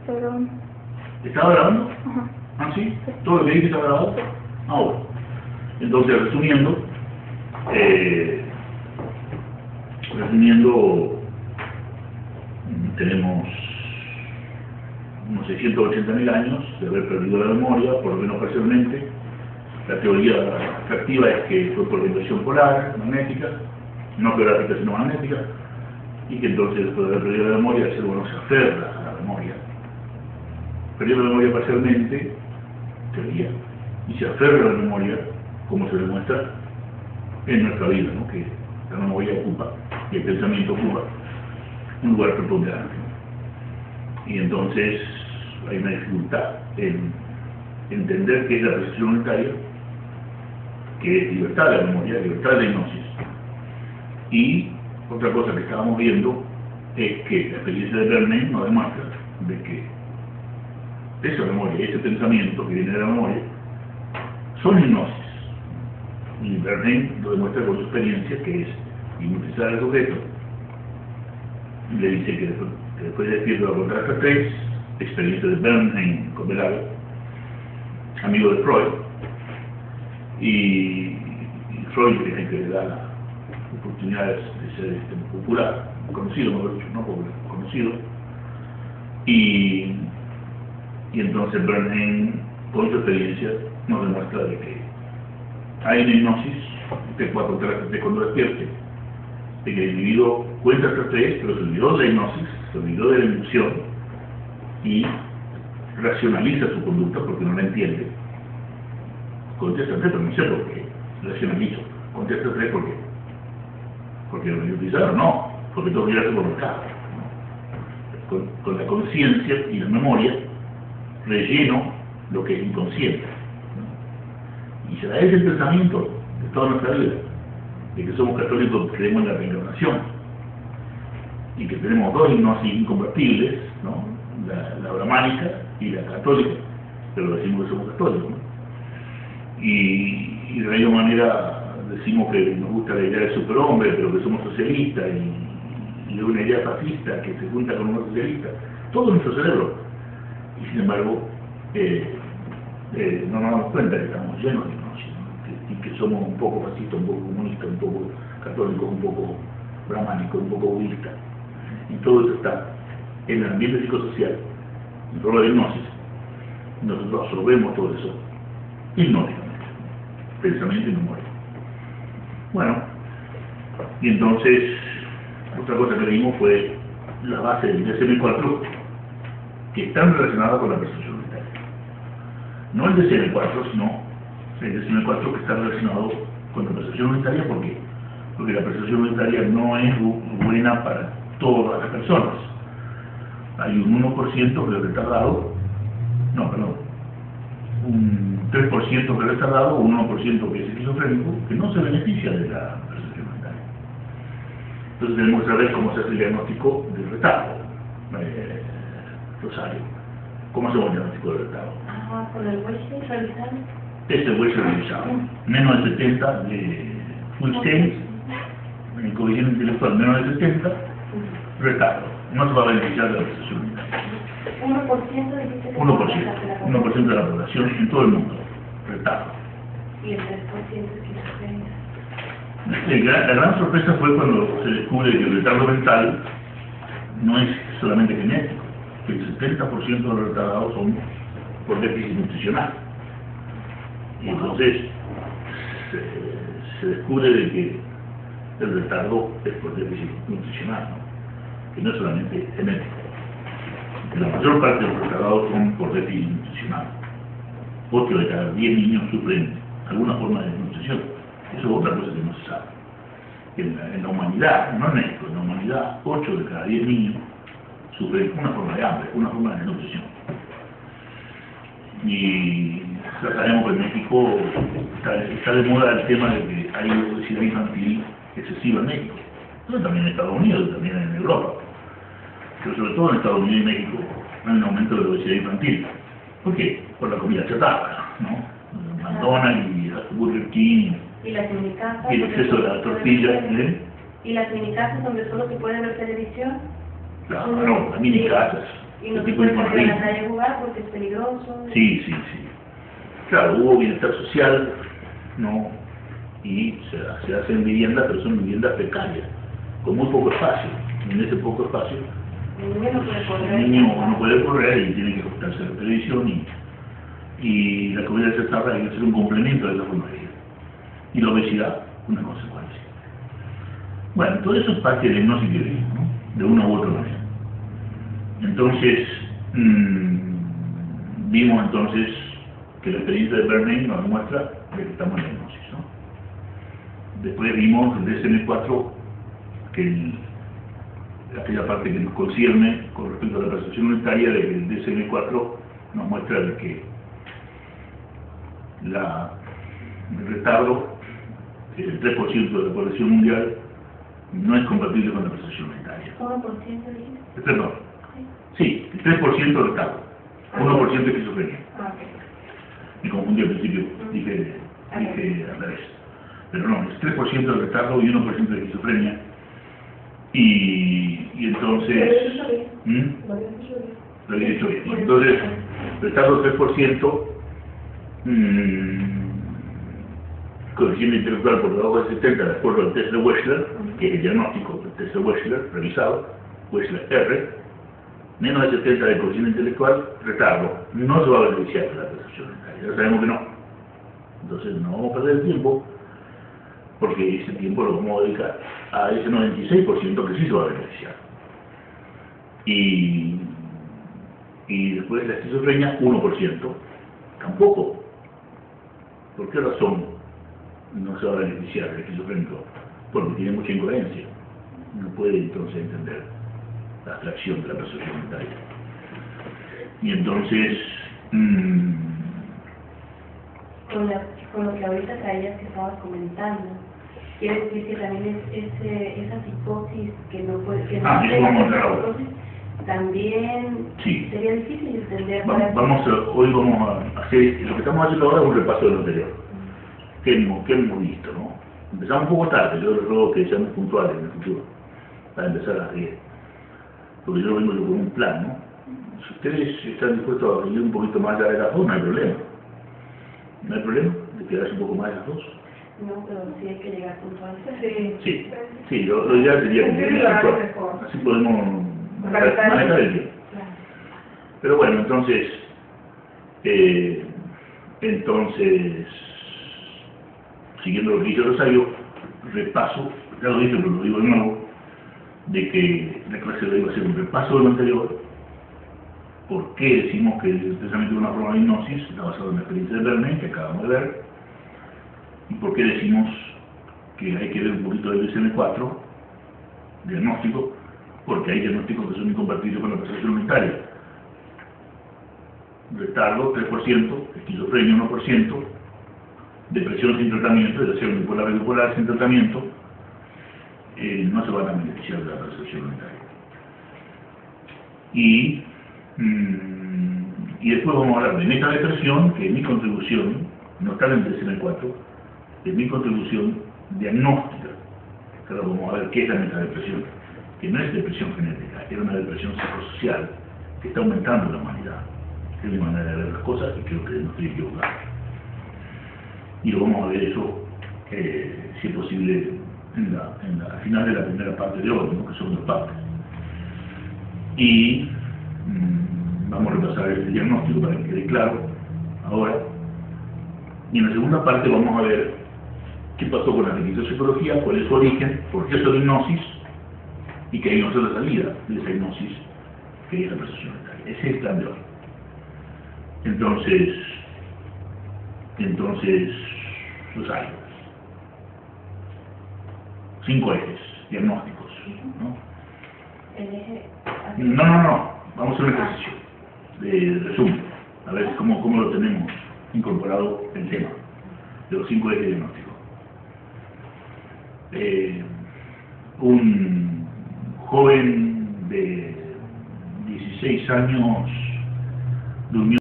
Pero... ¿Estaba grabando? Ajá. ¿Ah, sí? ¿Todo lo que dije está grabado? Ah, bueno. Entonces, resumiendo, tenemos unos 680.000 años de haber perdido la memoria, por lo menos parcialmente. La teoría atractiva es que fue por la inversión polar, magnética, no geográfica sino magnética, y que entonces después de haber perdido la memoria, el ser humano se aferra a la memoria. Perdió la memoria parcialmente, teoría, y se aferra a la memoria, como se demuestra en nuestra vida, ¿no? Que la memoria ocupa, y el pensamiento ocupa un lugar preponderante. Y entonces hay una dificultad en entender qué es la percepción unitaria, que es libertad de la memoria, libertad de la hipnosis. Y otra cosa que estábamos viendo es que la experiencia de Bernheim nos demuestra de que esa memoria, ese pensamiento que viene de la memoria, son hipnosis. Y Bernheim lo demuestra con su experiencia, que es hipnotizar al sujeto. Y le dice que después de decirlo a contar hasta 3, experiencia de Bernheim con Belaga, amigo de Freud, y Freud es el que le da las oportunidades de ser popular, conocido, mejor dicho, no popular, conocido, y entonces Bernheim, con su experiencia, nos demuestra de que hay una hipnosis, usted puede contar hasta 3 cuando despierte, de que el individuo cuenta hasta 3, pero se olvidó de la hipnosis, se olvidó de la inducción, y racionaliza su conducta porque no la entiende. Contesta 3, pero no sé por qué racionalizo. Contesta 3 por qué. Porque lo utilizaron, no, porque todo viene por mercado. Con la conciencia y la memoria relleno lo que es inconsciente. Y será ese el pensamiento de toda nuestra vida, de que somos católicos, que creemos en la reencarnación, y que tenemos dos hipnosis inconvertibles, ¿no? La brahmánica y la católica, pero decimos que somos católicos, ¿no? Y de la misma manera decimos que nos gusta la idea del superhombre, pero que somos socialistas, y de una idea fascista que se junta con una socialista, todo en nuestro cerebro. Y sin embargo, no nos damos cuenta que estamos llenos de hipnosis, ¿no? Y que somos un poco fascistas, un poco comunistas, un poco católicos, un poco brahmánicos, un poco budistas. Y todo eso está en el ambiente psicosocial, en forma de hipnosis. Nosotros absorbemos todo eso hipnóticamente, pensamiento y memoria. Bueno, y entonces otra cosa que vimos fue la base del DSM-4, que están relacionadas con la percepción unitaria. No el DSM-4, sino el DSM-4 que está relacionado con la percepción unitaria. ¿Por qué? Porque la percepción unitaria no es buena para todas las personas. Hay un 1% que es retardado, un 3% que es retardado, un 1% que es esquizofrénico, que no se beneficia de la percepción unitaria. Entonces tenemos que saber cómo se hace el diagnóstico del retardo. Rosario, ¿cómo hacemos el diagnóstico del retardo? Con el Wechsler realizado. Este Wechsler realizado, menos de 70 de full scale, en el coeficiente intelectual menos de 70, retardo. No se va a beneficiar de la percepción unitaria. 1% dijiste que 1% de la población en todo el mundo, retardo. Y el 3% esquizofrenia. La gran sorpresa fue cuando se descubre que el retardo mental no es solamente genético, que el 70% de los retardados son por déficit nutricional. Y entonces se descubre de que el retardo es por déficit nutricional, ¿no? Que no es solamente genético. Que la mayor parte de los retardados son por déficit nutricional. 8 de cada 10 niños sufren alguna forma de desnutrición. Eso es otra cosa que no se sabe. En la humanidad, no en México, en la humanidad, 8 de cada 10 niños sufren una forma de hambre, una forma de desnutrición. Y ya sabemos que en México está de moda el tema de que hay obesidad infantil excesiva en México. Pero también en Estados Unidos, también en Europa. Pero sobre todo en Estados Unidos y México hay un aumento de la obesidad infantil. ¿Por qué? Por la comida chatarra, ¿no? McDonald's y Burger King. Y las minicasas. Y el exceso de la tortilla. Y las minicasas donde solo se puede ver televisión. Claro, las minicasas. Y no el se tipo de puede salir a la ritmo. calle a jugar porque es peligroso. Sí, sí, sí. Claro, hubo bienestar social, ¿no? Y se hacen viviendas, pero son viviendas precarias, con muy poco espacio. Y en ese poco espacio, El niño no puede correr. el niño no puede correr y tiene que ajustarse a la televisión y la comida chatarra debe ser un complemento de esa forma de vida. Y la obesidad, una consecuencia. Bueno, todo eso es parte del diagnóstico que vimos, ¿no? De una u otra manera. Entonces, vimos entonces que la experiencia de Bernheim nos demuestra de que estamos en la hipnosis, ¿no? Después vimos el DSM-4, que aquella parte que nos concierne con respecto a la percepción unitaria, de que el DSM-4 nos muestra de que el retardo, el 3% de la población mundial, no es compatible con la percepción unitaria. 1% dijiste. Perdón, sí, el 3% de retardo, 1% de esquizofrenia. Ah, ok. Me confundí al principio, dije al revés. Pero no, es 3% de retardo y 1% de esquizofrenia. Y entonces... Lo había dicho bien. Entonces, retardo 3%, coeficiente intelectual por debajo de 70, de acuerdo al test de Wechsler, que es el diagnóstico del test de Wechsler, revisado, Wechsler R, menos de 70 de coeficiente intelectual, retardo, no se va a beneficiar de la percepción unitaria, ya sabemos que no. Entonces no vamos a perder el tiempo, porque ese tiempo lo vamos a dedicar a ese 96% que sí se va a beneficiar. Y después la esquizofrenia, 1%, tampoco. ¿Por qué razón no se va a beneficiar el esquizofrénico? Porque tiene mucha incoherencia. No puede entonces entender la abstracción de la percepción unitaria. Y entonces, con lo que ahorita traías que estabas comentando, quiere decir que también esa psicosis que no puede... Que no eso vamos a hablar ahora. También sí. sería difícil entender. Hoy vamos a hacer, lo que estamos haciendo ahora es un repaso de lo anterior, que hemos visto, ¿no? Empezamos un poco tarde, yo les ruego que seamos puntuales en el futuro, para empezar a las 10, porque yo vengo con un plan, ¿no? Si ustedes están dispuestos a ir un poquito más allá de las 2, no hay problema. No hay problema de quedarse un poco más de las 2. No, pero sí hay que llegar puntual. Sí, lo ideal sería que lleguemos puntual. Así podemos manejar el tiempo. Pero bueno, entonces, siguiendo lo que dice Rosario, repaso, ya lo dije pero lo digo de nuevo, de que la clase de hoy va a ser un repaso de lo anterior. ¿Por qué decimos que el pensamiento de una forma de hipnosis está basado en la experiencia de Bernheim, que acabamos de ver? ¿Y por qué decimos que hay que ver un poquito del DSM-4, diagnóstico? Porque hay diagnósticos que son incompatibles con la percepción unitaria. Retardo, 3%, esquizofrenia, 1%, depresión sin tratamiento, es decir, bipolar sin tratamiento, no se van a beneficiar de la percepción unitaria. Y después vamos a hablar de metadepresión, que es mi contribución, no está en el DSM-4, es mi contribución diagnóstica. Ahora vamos a ver qué es la metadepresión, que no es depresión genética, es una depresión psicosocial que está aumentando en la humanidad. Es mi manera de ver las cosas y creo que no estoy equivocado. Y lo vamos a ver eso, si es posible, al final de la primera parte de hoy, ¿no? Que son 2 partes. Y vamos a repasar el diagnóstico para que quede claro ahora. Y en la segunda parte vamos a ver qué pasó con la psicología, cuál es su origen, por qué es la hipnosis y qué hay no la salida de esa hipnosis, que es la percepción unitaria. Ese es el plan de hoy. Entonces, los hay 5 ejes diagnósticos, ¿no? El eje... No. Vamos a hacer un ejercicio de resumen, a ver cómo lo tenemos incorporado el tema de los 5 ejes diagnósticos. Un joven de 16 años durmió